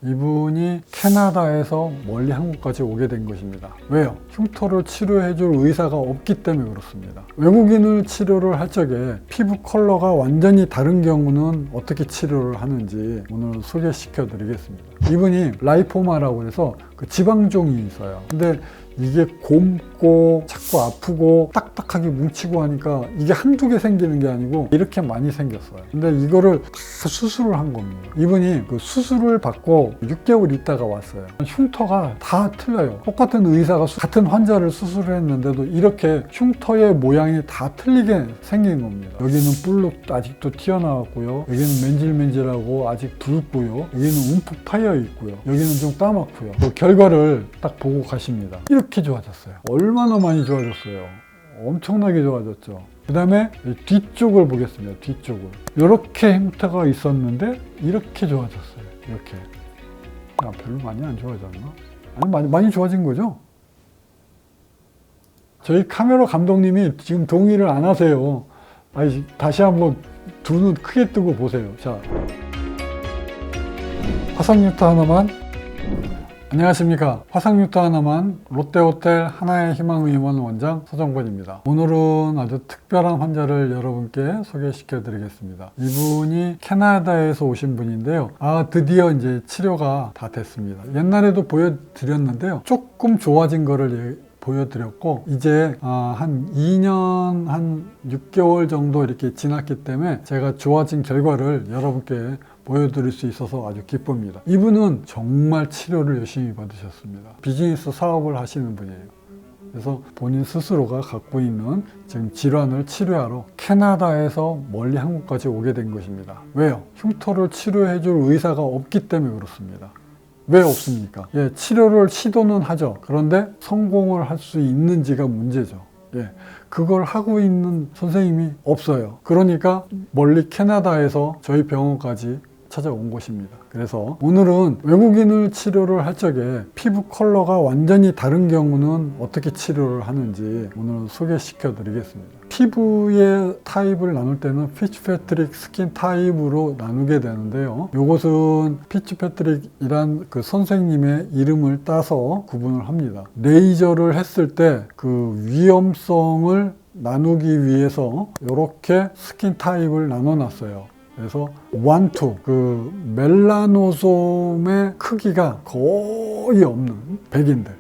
이분이 캐나다에서 멀리 한국까지 오게 된 것입니다. 왜요? 흉터를 치료해줄 의사가 없기 때문에 그렇습니다. 외국인을 치료를 할 적에 피부 컬러가 완전히 다른 경우는 어떻게 치료를 하는지 오늘 소개시켜 드리겠습니다. 이분이 라이포마라고 해서 그 지방종이 있어요. 근데 이게 곪고 자꾸 아프고 딱딱하게 뭉치고 하니까 이게 한두 개 생기는 게 아니고 이렇게 많이 생겼어요. 근데 이거를 다 수술을 한 겁니다. 이분이 그 수술을 받고 6개월 있다가 왔어요. 흉터가 다 틀려요. 똑같은 의사가 같은 환자를 수술을 했는데도 이렇게 흉터의 모양이 다 틀리게 생긴 겁니다. 여기는 볼록 아직도 튀어나왔고요. 여기는 맨질맨질하고 아직 붉고요. 여기는 움푹 파여 있고요. 여기는 좀 까맣고요. 그 결과를 딱 보고 가십니다. 이렇게 좋아졌어요. 얼마나 많이 좋아졌어요. 엄청나게 좋아졌죠. 그 다음에 뒤쪽을 보겠습니다. 뒤쪽을. 이렇게 흉터가 있었는데 이렇게 좋아졌어요. 이렇게. 별로 많이 안 좋아졌나? 아니, 많이 좋아진 거죠? 저희 카메라 감독님이 지금 동의를 안 하세요. 아니, 다시 한번 두 눈 크게 뜨고 보세요. 자, 화상흉터 하나만. 안녕하십니까. 화상흉터 하나만 롯데호텔 하나의 희망 의원 원장 서정권입니다. 오늘은 아주 특별한 환자를 여러분께 소개시켜 드리겠습니다. 이분이 캐나다에서 오신 분인데요. 드디어 이제 치료가 다 됐습니다. 옛날에도 보여드렸는데요. 조금 좋아진 거를 보여드렸고 이제 한 2년 한 6개월 정도 이렇게 지났기 때문에 제가 좋아진 결과를 여러분께 보여드릴 수 있어서 아주 기쁩니다. 이분은 정말 치료를 열심히 받으셨습니다. 비즈니스 사업을 하시는 분이에요. 그래서 본인 스스로가 갖고 있는 지금 질환을 치료하러 캐나다에서 멀리 한국까지 오게 된 것입니다. 왜요? 흉터를 치료해줄 의사가 없기 때문에 그렇습니다. 왜 없습니까? 치료를 시도는 하죠. 그런데 성공을 할 수 있는지가 문제죠. 그걸 하고 있는 선생님이 없어요. 그러니까 멀리 캐나다에서 저희 병원까지 찾아온 것입니다. 그래서 오늘은 외국인을 치료를 할 적에 피부 컬러가 완전히 다른 경우는 어떻게 치료를 하는지 오늘 소개시켜 드리겠습니다. 피부의 타입을 나눌 때는 피츠패트릭 스킨 타입으로 나누게 되는데요. 이것은 피츠패트릭이란 그 선생님의 이름을 따서 구분을 합니다. 레이저를 했을 때 그 위험성을 나누기 위해서 이렇게 스킨 타입을 나눠 놨어요. 그래서 1, 2, 그 멜라노솜의 크기가 거의 없는 백인들,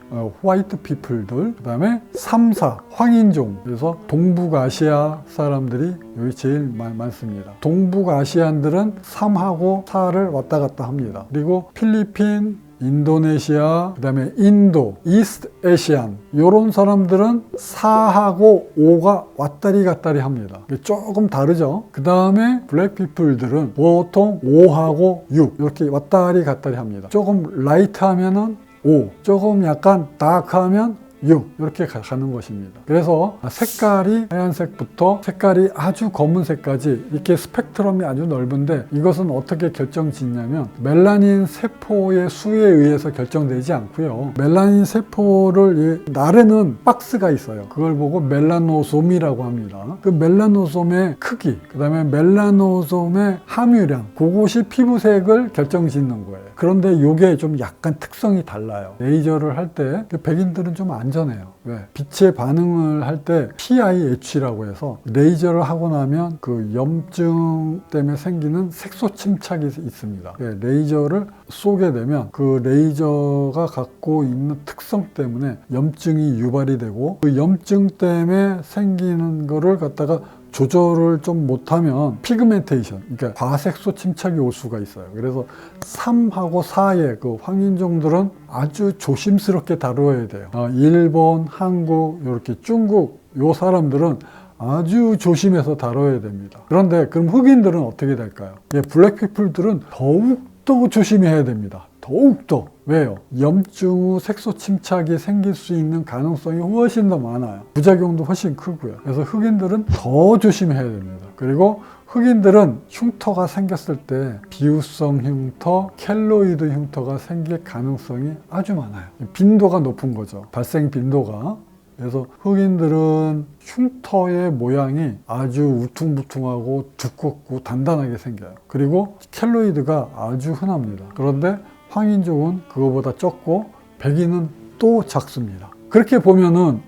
화이트 피플들, 그 다음에 3, 4, 황인종, 그래서 동북아시아 사람들이 여기 제일 많습니다. 동북아시안들은 3하고 4를 왔다 갔다 합니다. 그리고 필리핀, 인도네시아, 그 다음에 인도, 이스트 에시안 이런 사람들은 4하고 5가 왔다리 갔다리 합니다. 조금 다르죠. 그 다음에 블랙 피플들은 보통 5하고 6 이렇게 왔다리 갔다리 합니다. 조금 라이트하면은 5, 조금 약간 다크하면 6 이렇게 가는 것입니다. 그래서 색깔이 하얀색부터 색깔이 아주 검은색까지 이렇게 스펙트럼이 아주 넓은데 이것은 어떻게 결정짓냐면 멜라닌 세포의 수에 의해서 결정되지 않고요. 멜라닌 세포를 나르는 박스가 있어요. 그걸 보고 멜라노솜이라고 합니다. 그 멜라노솜의 크기, 그 다음에 멜라노솜의 함유량, 그것이 피부색을 결정짓는 거예요. 그런데 이게 좀 약간 특성이 달라요. 레이저를 할 때 백인들은 좀 안전해요. 왜? 빛의 반응을 할 때 PIH라고 해서 레이저를 하고 나면 그 염증 때문에 생기는 색소 침착이 있습니다. 레이저를 쏘게 되면 그 레이저가 갖고 있는 특성 때문에 염증이 유발이 되고 그 염증 때문에 생기는 거를 갖다가 조절을 좀 못하면 피그멘테이션, 그러니까 과색소 침착이 올 수가 있어요. 그래서 3하고 4의 그 황인종들은 아주 조심스럽게 다루어야 돼요. 일본, 한국, 이렇게 중국 요 사람들은 아주 조심해서 다뤄야 됩니다. 그런데 그럼 흑인들은 어떻게 될까요? 블랙 피플들은 더욱더 조심해야 됩니다. 더욱더. 왜요? 염증 후 색소 침착이 생길 수 있는 가능성이 훨씬 더 많아요. 부작용도 훨씬 크고요. 그래서 흑인들은 더 조심해야 됩니다. 그리고 흑인들은 흉터가 생겼을 때 비후성 흉터, 켈로이드 흉터가 생길 가능성이 아주 많아요. 빈도가 높은 거죠. 발생 빈도가. 그래서 흑인들은 흉터의 모양이 아주 울퉁불퉁하고 두껍고 단단하게 생겨요. 그리고 켈로이드가 아주 흔합니다. 그런데 황인종은 그거보다 적고 백인은 또 작습니다. 그렇게 보면은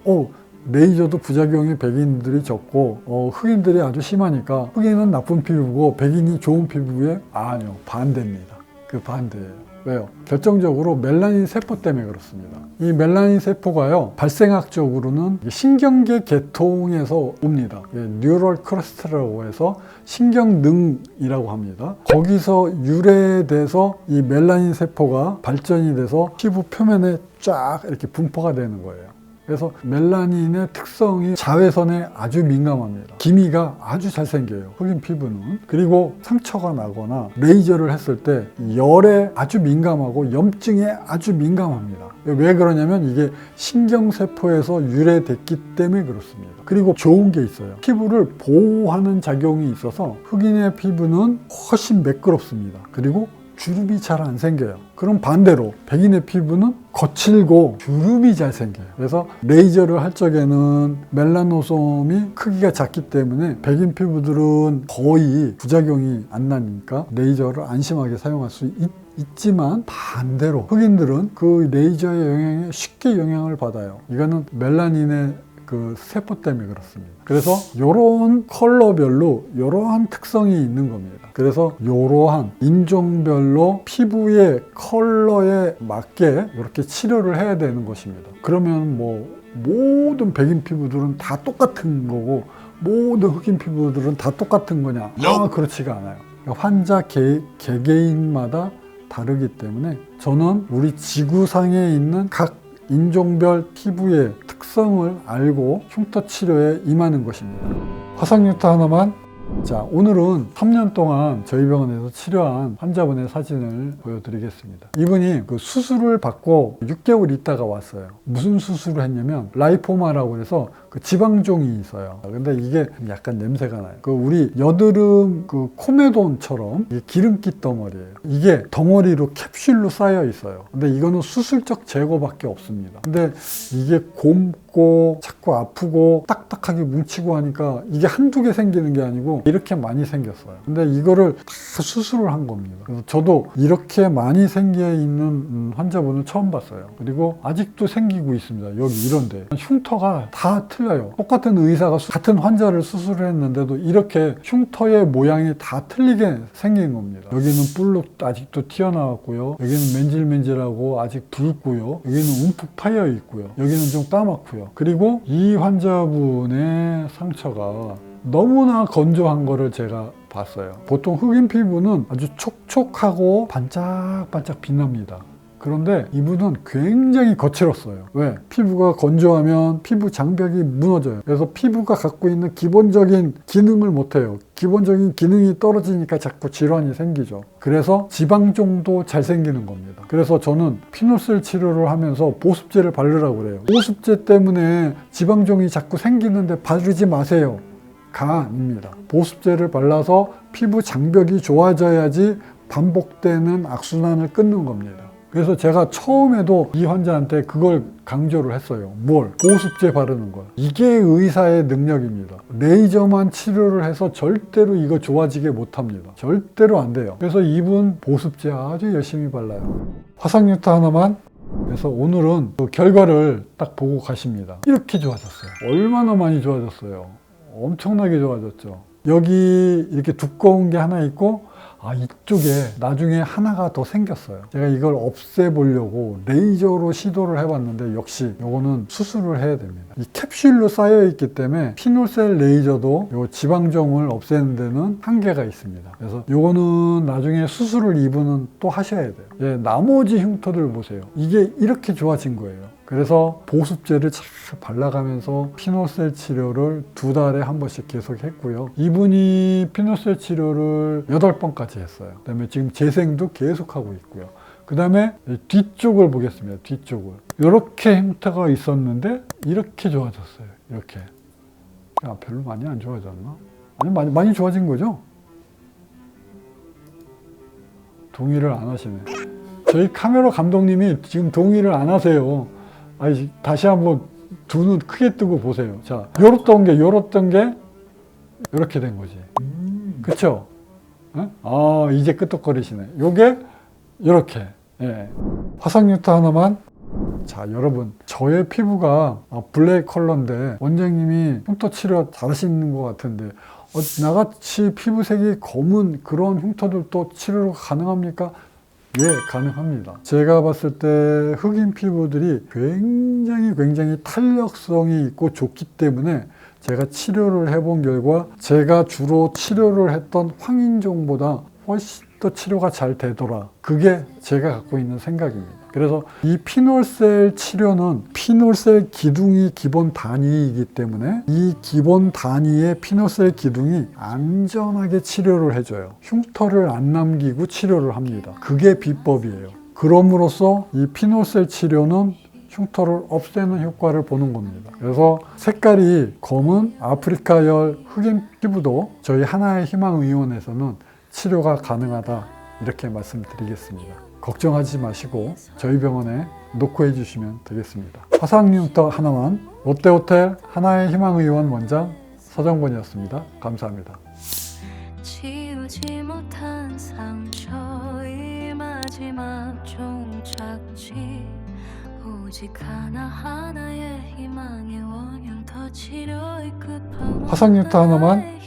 레이저도 부작용이 백인들이 적고 흑인들이 아주 심하니까 흑인은 나쁜 피부고 백인이 좋은 피부에 아니요, 반대입니다. 그 반대예요. 왜요? 결정적으로 멜라닌 세포 때문에 그렇습니다. 이 멜라닌 세포가요, 발생학적으로는 신경계 계통에서 옵니다. 뉴럴 클러스터라고 해서 신경능이라고 합니다. 거기서 유래돼서 이 멜라닌 세포가 발전이 돼서 피부 표면에 쫙 이렇게 분포가 되는 거예요. 그래서 멜라닌의 특성이 자외선에 아주 민감합니다. 기미가 아주 잘 생겨요, 흑인 피부는. 그리고 상처가 나거나 레이저를 했을 때 열에 아주 민감하고 염증에 아주 민감합니다. 왜 그러냐면 이게 신경세포에서 유래됐기 때문에 그렇습니다. 그리고 좋은 게 있어요. 피부를 보호하는 작용이 있어서 흑인의 피부는 훨씬 매끄럽습니다. 그리고 주름이 잘 안 생겨요. 그럼 반대로 백인의 피부는 거칠고 주름이 잘 생겨요. 그래서 레이저를 할 적에는 멜라노솜이 크기가 작기 때문에 백인 피부들은 거의 부작용이 안 나니까 레이저를 안심하게 사용할 수 있지만 반대로 흑인들은 그 레이저의 영향에 쉽게 영향을 받아요. 이거는 멜라닌의 그 세포 때문에 그렇습니다. 그래서 이런 컬러별로 이러한 특성이 있는 겁니다. 그래서 이러한 인종별로 피부의 컬러에 맞게 이렇게 치료를 해야 되는 것입니다. 그러면 뭐 모든 백인 피부들은 다 똑같은 거고 모든 흑인 피부들은 다 똑같은 거냐? 그렇지가 않아요. 환자 개개인마다 다르기 때문에 저는 우리 지구상에 있는 각 인종별 피부의 특성을 알고 흉터 치료에 임하는 것입니다. 화상흉터 하나만. 자, 오늘은 3년 동안 저희 병원에서 치료한 환자분의 사진을 보여드리겠습니다. 이분이 그 수술을 받고 6개월 있다가 왔어요. 무슨 수술을 했냐면 라이포마라고 해서 그 지방종이 있어요. 근데 이게 약간 냄새가 나요. 그 우리 여드름 그 코메돈처럼 기름기 덩어리예요. 이게 덩어리로 캡슐로 쌓여 있어요. 근데 이거는 수술적 제거밖에 없습니다. 근데 이게 곰고 자꾸 아프고 딱딱하게 뭉치고 하니까 이게 한두 개 생기는 게 아니고 이렇게 많이 생겼어요. 근데 이거를 다 수술을 한 겁니다. 그래서 저도 이렇게 많이 생겨 있는 환자분을 처음 봤어요. 그리고 아직도 생기고 있습니다. 여기 이런데 흉터가 다 틀려요. 똑같은 의사가 같은 환자를 수술을 했는데도 이렇게 흉터의 모양이 다 틀리게 생긴 겁니다. 여기는 볼록 아직도 튀어나왔고요. 여기는 맨질맨질하고 아직 붉고요. 여기는 움푹 파여 있고요. 여기는 좀 까맣고요. 그리고 이 환자분의 상처가 너무나 건조한 거를 제가 봤어요. 보통 흑인 피부는 아주 촉촉하고 반짝반짝 빛납니다. 그런데 이분은 굉장히 거칠었어요. 왜? 피부가 건조하면 피부 장벽이 무너져요. 그래서 피부가 갖고 있는 기본적인 기능을 못해요. 기본적인 기능이 떨어지니까 자꾸 질환이 생기죠. 그래서 지방종도 잘 생기는 겁니다. 그래서 저는 피노셀 치료를 하면서 보습제를 바르라고 그래요. 보습제 때문에 지방종이 자꾸 생기는데 바르지 마세요. 아닙니다. 보습제를 발라서 피부 장벽이 좋아져야지 반복되는 악순환을 끊는 겁니다. 그래서 제가 처음에도 이 환자한테 그걸 강조를 했어요. 뭘? 보습제 바르는 걸. 이게 의사의 능력입니다. 레이저만 치료를 해서 절대로 이거 좋아지게 못합니다. 절대로 안 돼요. 그래서 이분 보습제 아주 열심히 발라요. 화상흉터 하나만. 그래서 오늘은 그 결과를 딱 보고 가십니다. 이렇게 좋아졌어요. 얼마나 많이 좋아졌어요. 엄청나게 좋아졌죠. 여기 이렇게 두꺼운 게 하나 있고 이쪽에 나중에 하나가 더 생겼어요. 제가 이걸 없애보려고 레이저로 시도를 해봤는데 역시 이거는 수술을 해야 됩니다. 이 캡슐로 쌓여 있기 때문에 피노셀 레이저도 이 지방종을 없애는 데는 한계가 있습니다. 그래서 이거는 나중에 수술을 이분은 또 하셔야 돼요. 나머지 흉터들 보세요. 이게 이렇게 좋아진 거예요. 그래서 보습제를 잘 발라가면서 피노셀 치료를 2달에 한 번씩 계속 했고요. 이분이 피노셀 치료를 8번까지 했어요. 그 다음에 지금 재생도 계속 하고 있고요. 그 다음에 뒤쪽을 보겠습니다. 뒤쪽을. 이렇게 흉터가 있었는데 이렇게 좋아졌어요. 이렇게. 별로 많이 안 좋아졌나? 아니, 많이 좋아진 거죠? 동의를 안 하시네. 저희 카메라 감독님이 지금 동의를 안 하세요. 다시 한번 두 눈 크게 뜨고 보세요. 자, 요렇던 게 이렇게 된 거지. 그쵸? 이제 끄떡거리시네. 요게 요렇게 예. 화상뉴타 하나만. 자, 여러분, 저의 피부가 블랙 컬러인데 원장님이 흉터 치료 잘하시는 것 같은데 나같이 피부색이 검은 그런 흉터들도 치료가 가능합니까? 예, 가능합니다. 제가 봤을 때 흑인 피부들이 굉장히 탄력성이 있고 좋기 때문에 제가 치료를 해본 결과 제가 주로 치료를 했던 황인종보다 훨씬 더 치료가 잘 되더라. 그게 제가 갖고 있는 생각입니다. 그래서 이 피놀셀 치료는 피놀셀 기둥이 기본 단위이기 때문에 이 기본 단위의 피놀셀 기둥이 안전하게 치료를 해줘요. 흉터를 안 남기고 치료를 합니다. 그게 비법이에요. 그럼으로써 이 피놀셀 치료는 흉터를 없애는 효과를 보는 겁니다. 그래서 색깔이 검은 아프리카열 흑인 피부도 저희 하나의 희망 의원에서는 치료가 가능하다, 이렇게 말씀드리겠습니다. 걱정하지 마시고 저희 병원에 노크해 주시면 되겠습니다. 화상뉴타 하나만, 롯데호텔 하나의 희망 의원 원장 서정권이었습니다. 감사합니다. 지우지 못한 상처의 마지막 종착지, 오직 하나의 희망의 원형, 더 치료의 끝판왕. 화상뉴타 하나만,